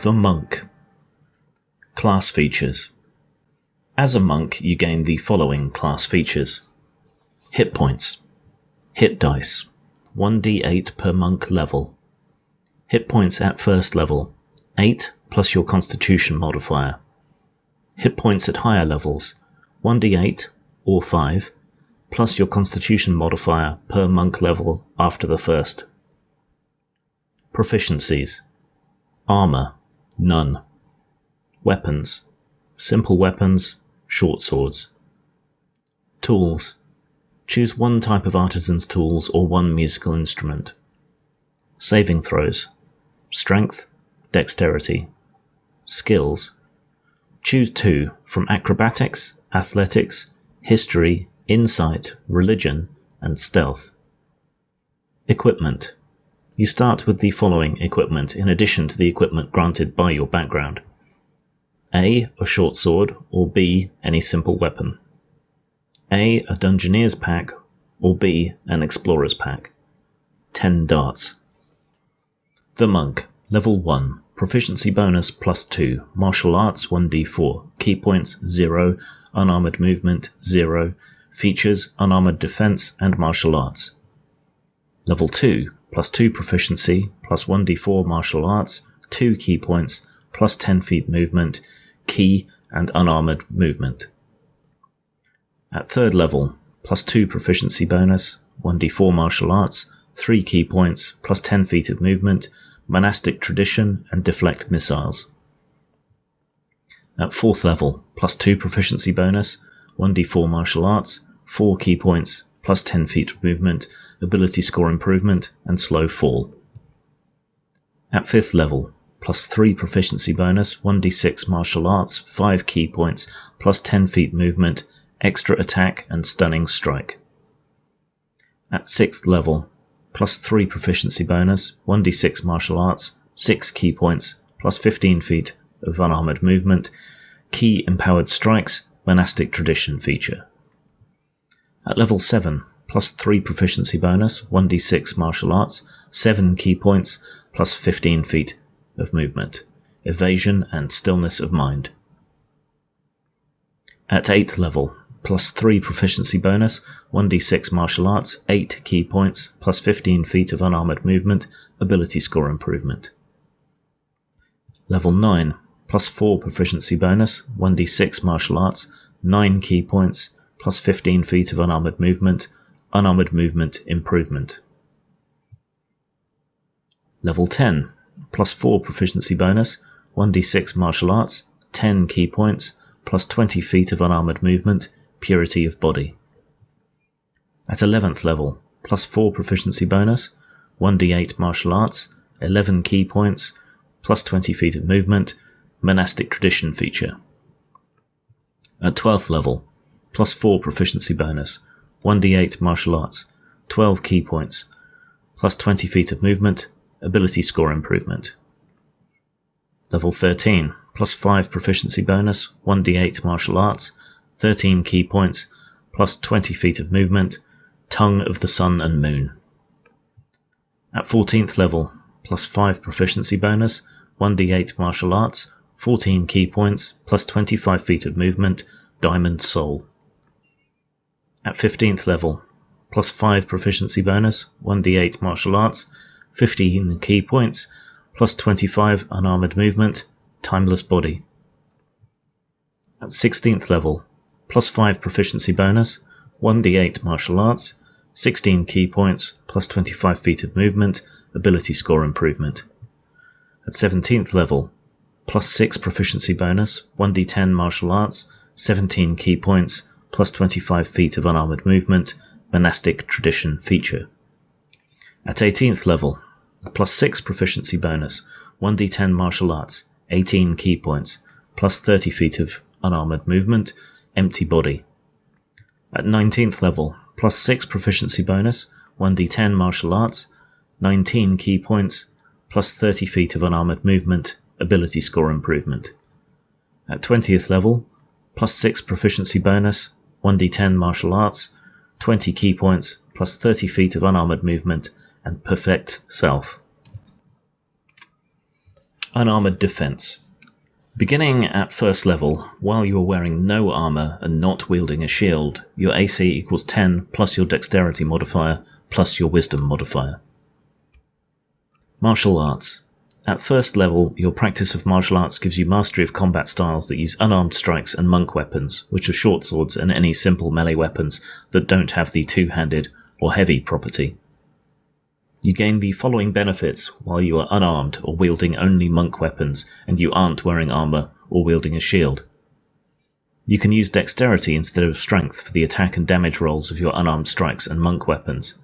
The Monk. Class features. As a monk, you gain the following class features. Hit points. Hit dice. 1d8 per monk level. Hit points at first level. 8 plus your constitution modifier. Hit points at higher levels. 1d8 or 5 plus your constitution modifier per monk level after the first. Proficiencies. Armor. None. Weapons. Simple weapons, short swords. Tools. Choose one type of artisan's tools or one musical instrument. Saving throws. Strength, dexterity. Skills. Choose 2 from acrobatics, athletics, history, insight, religion, and stealth. Equipment. You start with the following equipment in addition to the equipment granted by your background. A short sword, or B, any simple weapon. A dungeoneer's pack, or B, an explorer's pack. 10 darts. The Monk, Level 1, Proficiency bonus +2, Martial Arts 1d4, Key points 0, Unarmored movement 0, Features Unarmored defense and Martial Arts. Level 2, +2 Proficiency, +1d4 Martial Arts, 2 Key points, +10 feet movement, Key and Unarmored movement. At 3rd level, +2 Proficiency bonus, 1d4 Martial Arts, 3 Key points, +10 feet of movement, Monastic Tradition and Deflect Missiles. At 4th level, +2 Proficiency bonus, 1d4 Martial Arts, 4 Key points, +10 feet of movement, Ability Score Improvement, and Slow Fall. At 5th level, +3 Proficiency bonus, 1d6 Martial Arts, 5 Key points, +10 feet movement, Extra Attack and Stunning Strike. At 6th level, +3 Proficiency bonus, 1d6 Martial Arts, 6 Key points, +15 feet of Unarmored movement, Key Empowered Strikes, Monastic Tradition feature. At level 7, +3 Proficiency bonus, 1d6 Martial Arts, 7 Key points, +15 feet of movement, Evasion and Stillness of Mind. At 8th level, +3 Proficiency bonus, 1d6 Martial Arts, 8 Key points, +15 feet of Unarmored movement, Ability Score Improvement. Level 9, +4 Proficiency bonus, 1d6 Martial Arts, 9 Key points, +15 feet of Unarmored movement, Unarmored movement improvement. Level 10, +4 Proficiency bonus, 1d6 Martial Arts, 10 Key points, +20 feet of Unarmored movement, Purity of Body. At 11th level, +4 Proficiency bonus, 1d8 Martial Arts, 11 Key points, +20 feet of movement, Monastic Tradition feature. At 12th level, +4 Proficiency bonus, 1d8 Martial Arts, 12 Key points, +20 feet of movement, Ability Score Improvement. Level 13, +5 Proficiency bonus, 1d8 Martial Arts, 13 Key points, +20 feet of movement, Tongue of the Sun and Moon. At 14th level, +5 Proficiency bonus, 1d8 Martial Arts, 14 Key points, +25 feet of movement, Diamond Soul. At 15th level, +5 Proficiency bonus, 1d8 Martial Arts, 15 Key points, +25 Unarmored movement, Timeless Body. At 16th level, +5 Proficiency bonus, 1d8 Martial Arts, 16 Key points, +25 feet of movement, Ability Score Improvement. At 17th level, +6 Proficiency bonus, 1d10 Martial Arts, 17 Key points, +25 feet of Unarmored movement, Monastic Tradition feature. At 18th level, +6 Proficiency bonus, 1d10 Martial Arts, 18 Key points, +30 feet of Unarmored movement, Empty Body. At 19th level, +6 Proficiency bonus, 1d10 Martial Arts, 19 Key points, +30 feet of Unarmored movement, Ability Score Improvement. At 20th level, +6 Proficiency bonus, 1d10 Martial Arts, 20 Key points, +30 feet of Unarmored movement, and Perfect Self. Unarmored defense. Beginning at first level, while you are wearing no armor and not wielding a shield, your AC equals 10 plus your dexterity modifier plus your wisdom modifier. Martial arts. At first level, your practice of martial arts gives you mastery of combat styles that use unarmed strikes and monk weapons, which are short swords and any simple melee weapons that don't have the two-handed or heavy property. You gain the following benefits while you are unarmed or wielding only monk weapons and you aren't wearing armor or wielding a shield. You can use dexterity instead of strength for the attack and damage rolls of your unarmed strikes and monk weapons.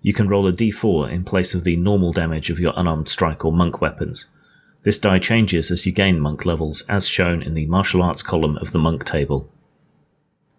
You can roll a d4 in place of the normal damage of your unarmed strike or monk weapons. This die changes as you gain monk levels, as shown in the martial arts column of the monk table.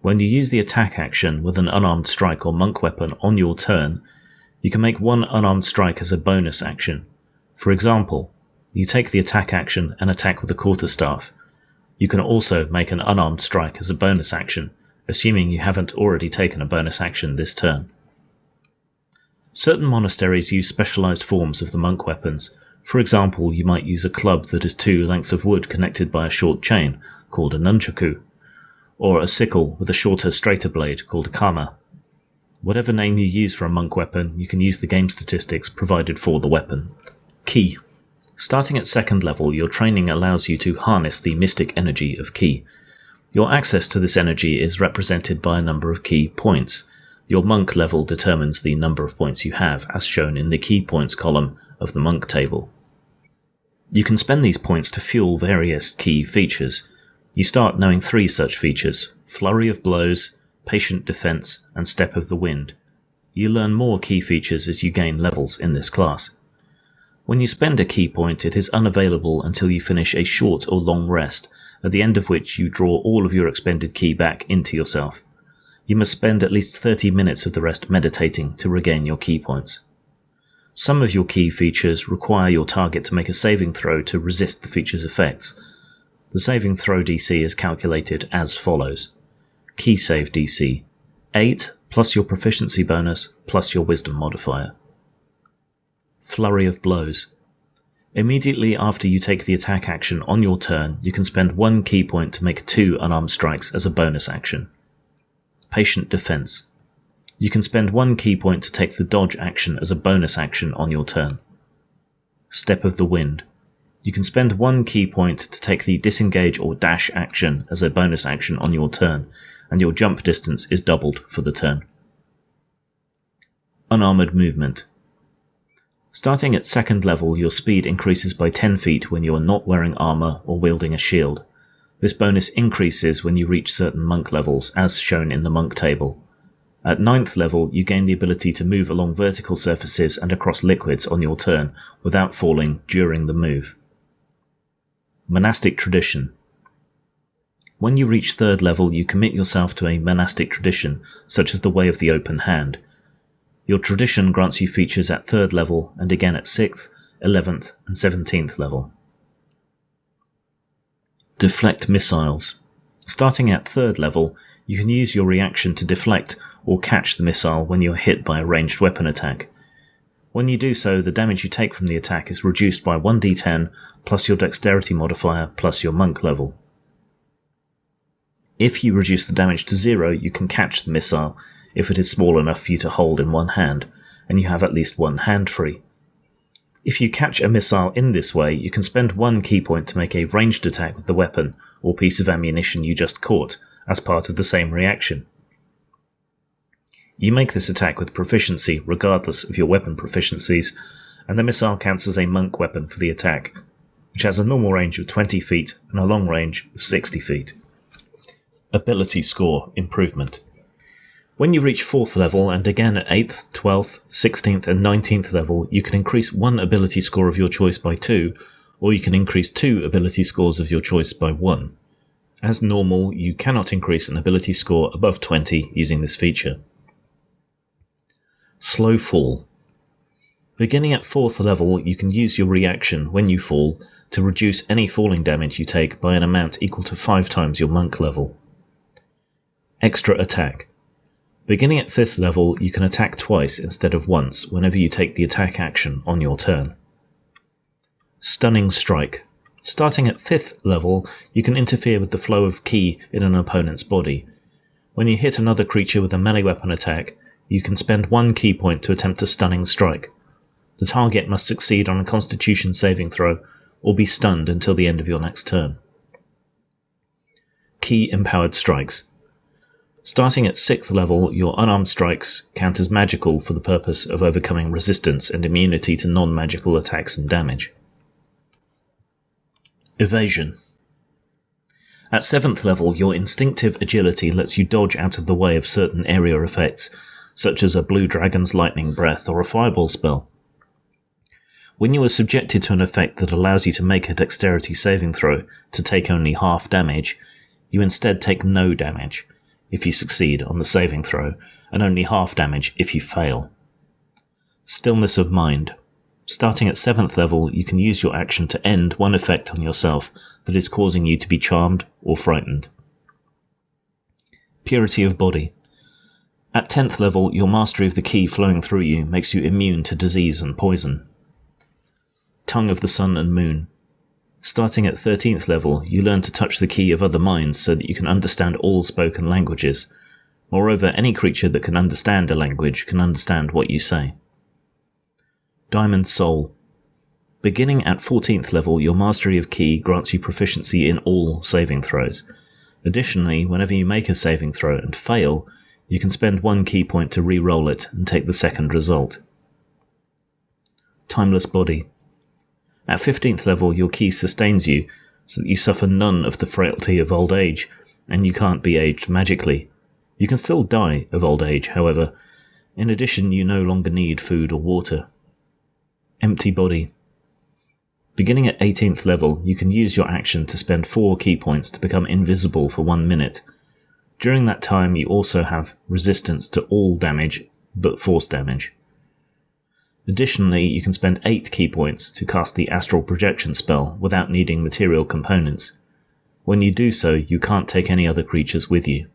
When you use the attack action with an unarmed strike or monk weapon on your turn, you can make one unarmed strike as a bonus action. For example, you take the attack action and attack with a quarterstaff. You can also make an unarmed strike as a bonus action, assuming you haven't already taken a bonus action this turn. Certain monasteries use specialized forms of the monk weapons. For example, you might use a club that is 2 lengths of wood connected by a short chain, called a nunchaku, or a sickle with a shorter, straighter blade, called a kama. Whatever name you use for a monk weapon, you can use the game statistics provided for the weapon. Ki. Starting at second level, your training allows you to harness the mystic energy of Ki. Your access to this energy is represented by a number of Ki points. Your monk level determines the number of points you have, as shown in the Ki points column of the monk table. You can spend these points to fuel various Ki features. You start knowing 3 such features: Flurry of Blows, Patient Defense, and Step of the Wind. You learn more Ki features as you gain levels in this class. When you spend a Ki point, it is unavailable until you finish a short or long rest, at the end of which you draw all of your expended Ki back into yourself. You must spend at least 30 minutes of the rest meditating to regain your Ki points. Some of your Ki features require your target to make a saving throw to resist the feature's effects. The saving throw DC is calculated as follows. Ki save DC 8 plus your proficiency bonus plus your wisdom modifier. Flurry of Blows. Immediately after you take the attack action on your turn, you can spend 1 Ki point to make 2 unarmed strikes as a bonus action. Patient Defense. You can spend 1 Ki point to take the dodge action as a bonus action on your turn. Step of the Wind. You can spend 1 Ki point to take the disengage or dash action as a bonus action on your turn, and your jump distance is doubled for the turn. Unarmored Movement. Starting at second level, your speed increases by 10 feet when you are not wearing armor or wielding a shield. This bonus increases when you reach certain monk levels, as shown in the monk table. At 9th level, you gain the ability to move along vertical surfaces and across liquids on your turn without falling during the move. Monastic Tradition. When you reach 3rd level, you commit yourself to a monastic tradition, such as the Way of the Open Hand. Your tradition grants you features at 3rd level and again at 6th, 11th, and 17th level. Deflect Missiles. Starting at 3rd level, you can use your reaction to deflect or catch the missile when you are hit by a ranged weapon attack. When you do so, the damage you take from the attack is reduced by 1d10 plus your dexterity modifier plus your monk level. If you reduce the damage to 0, you can catch the missile if it is small enough for you to hold in one hand, and you have at least one hand free. If you catch a missile in this way, you can spend 1 Ki point to make a ranged attack with the weapon or piece of ammunition you just caught, as part of the same reaction. You make this attack with proficiency regardless of your weapon proficiencies, and the missile counts as a monk weapon for the attack, which has a normal range of 20 feet and a long range of 60 feet. Ability Score Improvement. When you reach 4th level and again at 8th, 12th, 16th and 19th level, you can increase 1 ability score of your choice by 2, or you can increase 2 ability scores of your choice by 1. As normal, you cannot increase an ability score above 20 using this feature. Slow Fall. Beginning at 4th level, you can use your reaction when you fall to reduce any falling damage you take by an amount equal to 5 times your monk level. Extra Attack. Beginning at 5th level, you can attack twice instead of once whenever you take the attack action on your turn. Stunning Strike. Starting at 5th level, you can interfere with the flow of ki in an opponent's body. When you hit another creature with a melee weapon attack, you can spend 1 ki point to attempt a stunning strike. The target must succeed on a Constitution saving throw or be stunned until the end of your next turn. Ki Empowered Strikes. Starting at 6th level, your unarmed strikes count as magical for the purpose of overcoming resistance and immunity to non-magical attacks and damage. Evasion. At 7th level, your instinctive agility lets you dodge out of the way of certain area effects, such as a blue dragon's lightning breath or a fireball spell. When you are subjected to an effect that allows you to make a dexterity saving throw to take only half damage, you instead take no damage if you succeed on the saving throw, and only half damage if you fail. Stillness of Mind. Starting at 7th level, you can use your action to end one effect on yourself that is causing you to be charmed or frightened. Purity of Body. At 10th level, your mastery of the ki flowing through you makes you immune to disease and poison. Tongue of the Sun and Moon. Starting at 13th level, you learn to touch the ki of other minds so that you can understand all spoken languages. Moreover, any creature that can understand a language can understand what you say. Diamond Soul. Beginning at 14th level, your mastery of ki grants you proficiency in all saving throws. Additionally, whenever you make a saving throw and fail, you can spend 1 ki point to re-roll it and take the second result. Timeless Body. At 15th level, your ki sustains you, so that you suffer none of the frailty of old age, and you can't be aged magically. You can still die of old age, however. In addition, you no longer need food or water. Empty Body. Beginning at 18th level, you can use your action to spend 4 ki points to become invisible for 1 minute. During that time, you also have resistance to all damage but force damage. Additionally, you can spend 8 ki points to cast the Astral Projection spell without needing material components. When you do so, you can't take any other creatures with you.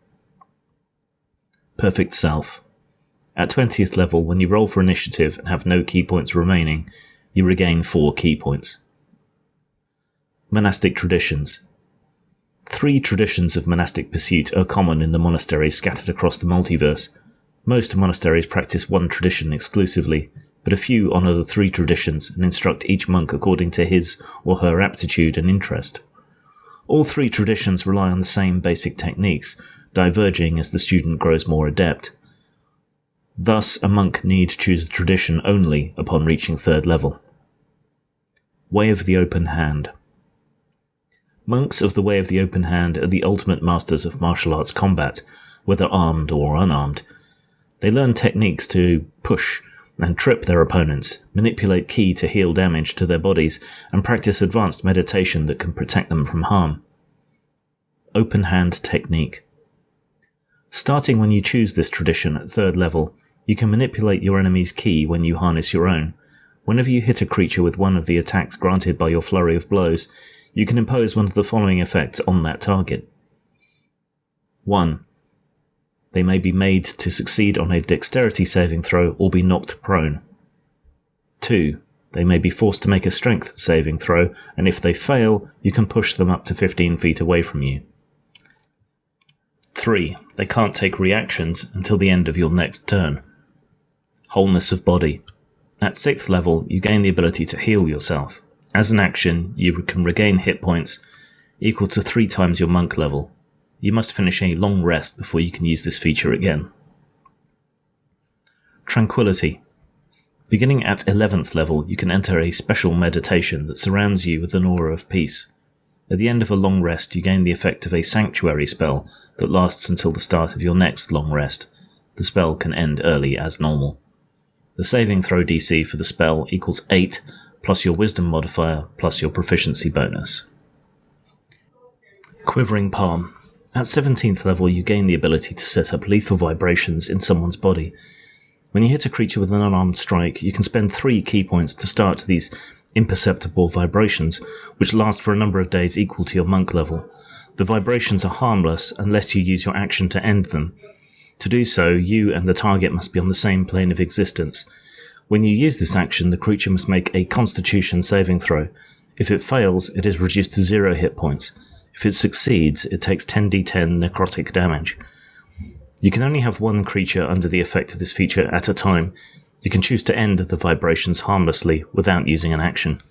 Perfect Self. At 20th level, when you roll for initiative and have no ki points remaining, you regain 4 ki points. Monastic Traditions. 3 traditions of monastic pursuit are common in the monasteries scattered across the multiverse. Most monasteries practice one tradition exclusively, but a few honour the 3 traditions and instruct each monk according to his or her aptitude and interest. All 3 traditions rely on the same basic techniques, diverging as the student grows more adept. Thus, a monk need choose a tradition only upon reaching 3rd level. Way of the Open Hand. Monks of the Way of the Open Hand are the ultimate masters of martial arts combat, whether armed or unarmed. They learn techniques to push and trip their opponents, manipulate ki to heal damage to their bodies, and practice advanced meditation that can protect them from harm. Open Hand Technique. Starting when you choose this tradition at 3rd level, you can manipulate your enemy's ki when you harness your own. Whenever you hit a creature with one of the attacks granted by your flurry of blows, you can impose one of the following effects on that target. 1. They may be made to succeed on a dexterity saving throw or be knocked prone. 2. They may be forced to make a strength saving throw, and if they fail, you can push them up to 15 feet away from you. 3. They can't take reactions until the end of your next turn. Wholeness of Body. At 6th level, you gain the ability to heal yourself. As an action, you can regain hit points equal to 3 times your monk level. You must finish a long rest before you can use this feature again. Tranquility. Beginning at 11th level, you can enter a special meditation that surrounds you with an aura of peace. At the end of a long rest, you gain the effect of a sanctuary spell that lasts until the start of your next long rest. The spell can end early as normal. The saving throw DC for the spell equals 8, plus your wisdom modifier, plus your proficiency bonus. Quivering Palm. At 17th level, you gain the ability to set up lethal vibrations in someone's body. When you hit a creature with an unarmed strike, you can spend 3 ki points to start these imperceptible vibrations, which last for a number of days equal to your monk level. The vibrations are harmless unless you use your action to end them. To do so, you and the target must be on the same plane of existence. When you use this action, the creature must make a Constitution saving throw. If it fails, it is reduced to 0 hit points. If it succeeds, it takes 10d10 necrotic damage. You can only have one creature under the effect of this feature at a time. You can choose to end the vibrations harmlessly without using an action.